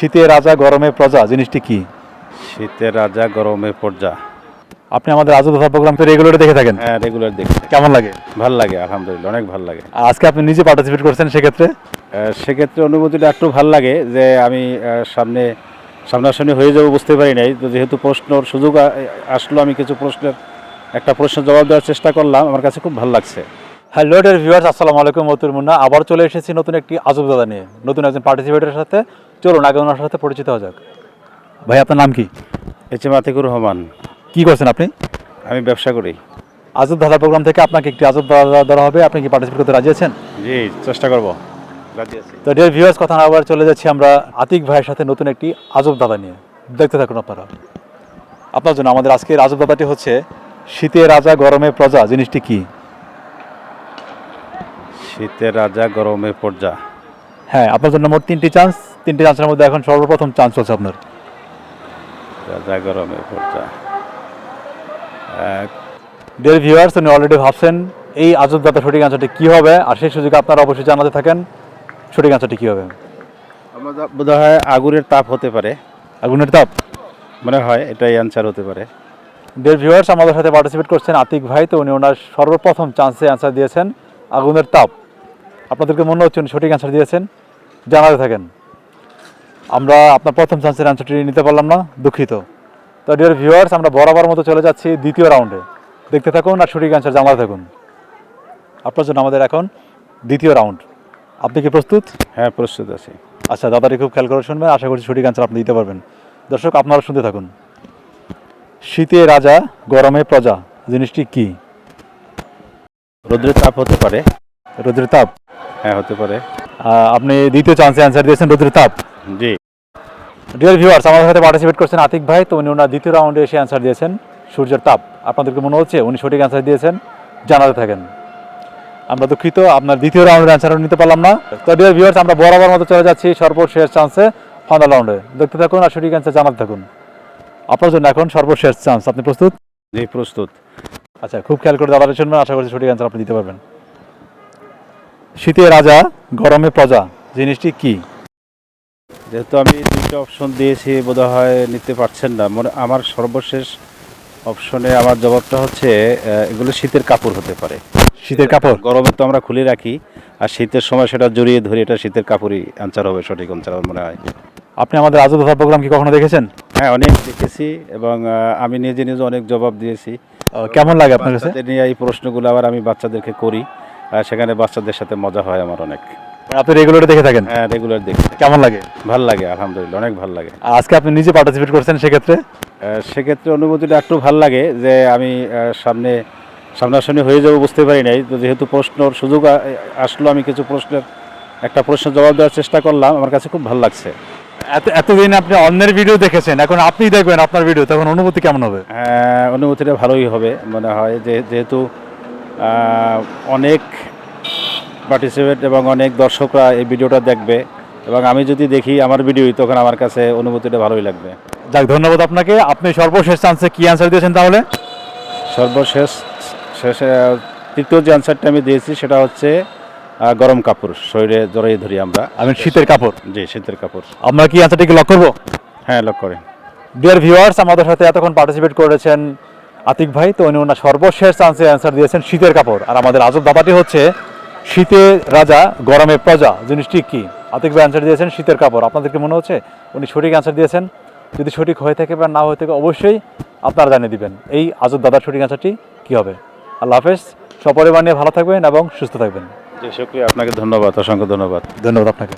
শীতের রাজা গরমে প্রজা জিনিসটি কি? শীতের রাজা গরমে প্রজা। আপনি আমাদের আজব কথা প্রোগ্রাম তো রেগুলার দেখে থাকেন। হ্যাঁ, রেগুলার দেখি। কেমন লাগে? ভাল লাগে, আলহামদুলিল্লাহ, অনেক ভাল লাগে। আজকে আপনি নিজে পার্টিসিপেট করছেন, সেক্ষেত্রে সেক্ষেত্রে অনুভূতিটা একটু ভাল লাগে যে আমি সামনাসামনি হয়ে যাবো বুঝতে পারি নাই, তো যেহেতু প্রশ্নর সুযোগ আসলো, আমি কিছু একটা প্রশ্নের জবাব দেওয়ার চেষ্টা করলাম, আমার কাছে খুব ভাল লাগছে। হ্যালো ডিয়ার ভিউয়ার্স, আসসালামু আলাইকুম। মতুর মুন্না আবার চলে এসেছি নতুন একটি আজব দাদা নিয়ে, নতুন একজন পার্টিসিপেটের সাথে। চলুন আগে ওনার সাথে পরিচিত হওয়া যাক। ভাই, আপনার নাম কি? H M Atikur Rahman. কি করছেন আপনি? আমি ব্যবসা করি। আজব দাদা প্রোগ্রাম থেকে আপনাকে একটি আজব দাদা ধরা হবে, আপনি কি পার্টিসিপেট করতে রাজি আছেন? জি, চেষ্টা করবো, রাজি আছি। তো ডিয়ার ভিউয়ার্স, কথা না আবার চলে যাচ্ছি আমরা আতিক ভাইয়ের সাথে নতুন একটি আজব দাদা নিয়ে। দেখতে থাকুন আপনারা। আপনার জন্য আমাদের আজকের আজব দাদাটি হচ্ছে শীতের রাজা গরমে প্রজা জিনিসটি কি? শীতের রাজা গরমে প্রজা। হ্যাঁ, আপনার জন্য মোট তিনটি চান্সের মধ্যে এখন সর্বপ্রথম চান্স চলছে আপনার। রাজা গরমে প্রজা। ডিয়ার ভিউয়ার্স, উনি অলরেডি ভাবছেন এই আজব দাদা সঠিক অ্যান্সারটি কী হবে, আর সেই সুযোগে আপনারা অবশ্যই জানাতে থাকেন সঠিক অ্যান্সারটি কী হবে। আমার বোধ হয় আগুনের তাপ হতে পারে। আগুনের তাপ মনে হয় এটাই অ্যান্সার হতে পারে। ডিয়ার ভিউয়ার্স, আমাদের সাথে পার্টিসিপেট করছেন আতিক ভাই। তো উনি ওনার সর্বপ্রথম চান্সে অ্যান্সার দিয়েছেন আগুনের তাপ। আপনাদেরকে মনে হচ্ছে উনি সঠিক অ্যান্সার দিয়েছেন, জানাতে থাকেন। আমরা আপনার প্রথম চান্সের অ্যান্সারটি নিতে পারলাম না, দুঃখিত। তো ডিয়ার ভিউয়ার্স, আমরা বরাবর মতো চলে যাচ্ছি দ্বিতীয় রাউন্ডে। দেখতে থাকুন আর সঠিক অ্যান্সার জানাতে থাকুন। আপনার জন্য আমাদের এখন দ্বিতীয় রাউন্ড। আপনি কি প্রস্তুত? হ্যাঁ, প্রস্তুত আছি। আচ্ছা, দাদাটি খুব খেয়াল করে শুনবেন, আশা করছি সঠিক অ্যান্সার আপনি দিতে পারবেন। দর্শক, আপনারা শুনতে থাকুন। শীতে রাজা গরমে প্রজা জিনিসটি কি? রৌদ্রের তাপ হতে পারে। রোদের তাপ? হ্যাঁ, হতে পারে। আপনি দ্বিতীয় চান্সে অ্যান্সার দিয়েছেন রোদের তাপ। জি। ডিয়ার ভিউয়ার্স, আমাদের সাথে পার্টিসিপেট করছেন আতিক ভাই। তো উনি ওনার দ্বিতীয় রাউন্ডে এসে অ্যান্সার দিয়েছেন সূর্যের তাপ। আপনাদেরকে মনে হচ্ছে উনি সঠিক অ্যান্সার দিয়েছেন, জানাতে থাকেন। আমরা দুঃখিত, আপনার দ্বিতীয় রাউন্ডের অ্যান্সারও নিতে পারলাম না। তো ডিয়ার ভিউয়ার্স, আমরা বরাবর মতো চলে যাচ্ছি সর্বশেষ চান্সে, ফাইনাল রাউন্ডে। দেখতে থাকুন আর সঠিক অ্যান্সার জানাতে থাকুন। আপনার জন্য এখন সর্বশেষ চান্স। আপনি প্রস্তুত? জি, প্রস্তুত। আচ্ছা, খুব খেয়াল করে দাদাটা শুনবেন, আশা করছি সঠিক অ্যান্সার আপনি দিতে পারবেন। শীতে রাজা গরমে প্রজা জিনিসটি কি? যেহেতু আমি দুইটা অপশন দিয়েছি, বোধ হয় নিতে পারছেন না। আমার সর্বশেষ অপশনে আমার জবাবটা হচ্ছে এগুলো শীতের কাপড় হতে পারে। শীতের কাপড়? গরমে তো আমরা খুলে রাখি, আর শীতের সময় সেটা জড়িয়ে ধরি, এটা শীতের কাপড়ই অ্যান্সার হবে, সঠিক অ্যান্সার আমার মনে হয়। আপনি আমাদের আজব কথা প্রোগ্রাম কি কখনো দেখেছেন? হ্যাঁ, অনেক দেখেছি, এবং আমি নিজে অনেক জবাব দিয়েছি। কেমন লাগে আপনার কাছে? বাচ্চাদের নিয়ে এই প্রশ্নগুলো আবার আমি বাচ্চাদেরকে করি, আর সেখানে বাচ্চাদের সাথে মজা হয় আমার অনেক। আপনি রেগুলার দেখে থাকেন? হ্যাঁ, রেগুলার দেখি। কেমন লাগে? ভাল লাগে, আলহামদুলিল্লাহ, অনেক ভাল লাগে। আজকে আপনি নিজে পার্টিসিপেট করছেন, সেক্ষেত্রে অনুভূতিটা একটু ভাল লাগে যে আমি সামনাসামনি হয়ে যাবো বুঝতে পারি নাই, তো যেহেতু প্রশ্নর সুযোগ আসলো, আমি কিছু একটা প্রশ্নের জবাব দেওয়ার চেষ্টা করলাম, আমার কাছে খুব ভাল লাগছে। এতদিন আপনি অন্যের ভিডিও দেখেছেন, এখন আপনি দেখবেন আপনার ভিডিও, তখন অনুভূতি কেমন হবে? অনুভূতিটা ভালোই হবে মনে হয়, যেহেতু অনেক পার্টিসিপেট এবং অনেক দর্শকরা এই ভিডিওটা দেখবে, এবং আমি যদি দেখি আমার ভিডিও, তখন আমার কাছে অনুভূতিটা ভালোই লাগবে। যাক, ধন্যবাদ আপনাকে। আপনি সর্বশেষ চান্সে কি অ্যান্সার দিয়েছেন তাহলে? সর্বশেষ তৃতীয় যে অ্যান্সারটা আমি দিয়েছি সেটা হচ্ছে গরম কাপড়, শরীরে জড়িয়ে ধরি আমরা। আমি শীতের কাপড়? জি, শীতের কাপড়। আমরা কি অ্যান্সারটিকে লক করবো? হ্যাঁ, লক করেন। ডিয়ার ভিউয়ার্স, আমাদের সাথে এতক্ষণ পার্টিসিপেট করেছেন আতিক ভাই। তো উনি ওনার সর্বশেষ চান্সে অ্যান্সার দিয়েছেন শীতের কাপড়। আর আমাদের আজব দাবাটি হচ্ছে শীতে রাজা গরমে প্রজা জিনিসটি কি? আতিক ভাই অ্যান্সার দিয়েছেন শীতের কাপড়। আপনাদেরকে মনে হচ্ছে উনি সঠিক অ্যান্সার দিয়েছেন? যদি সঠিক হয়ে থাকে বা না হয়ে থাকে, অবশ্যই আপনারা জানিয়ে দিবেন এই আজব দাদার সঠিক অ্যান্সারটি কী হবে। আল্লাহ হাফেজ, সপরিবার নিয়ে ভালো থাকবেন এবং সুস্থ থাকবেন। জি, শুকরিয়া, আপনাকে ধন্যবাদ, অসংখ্য ধন্যবাদ। ধন্যবাদ আপনাকে।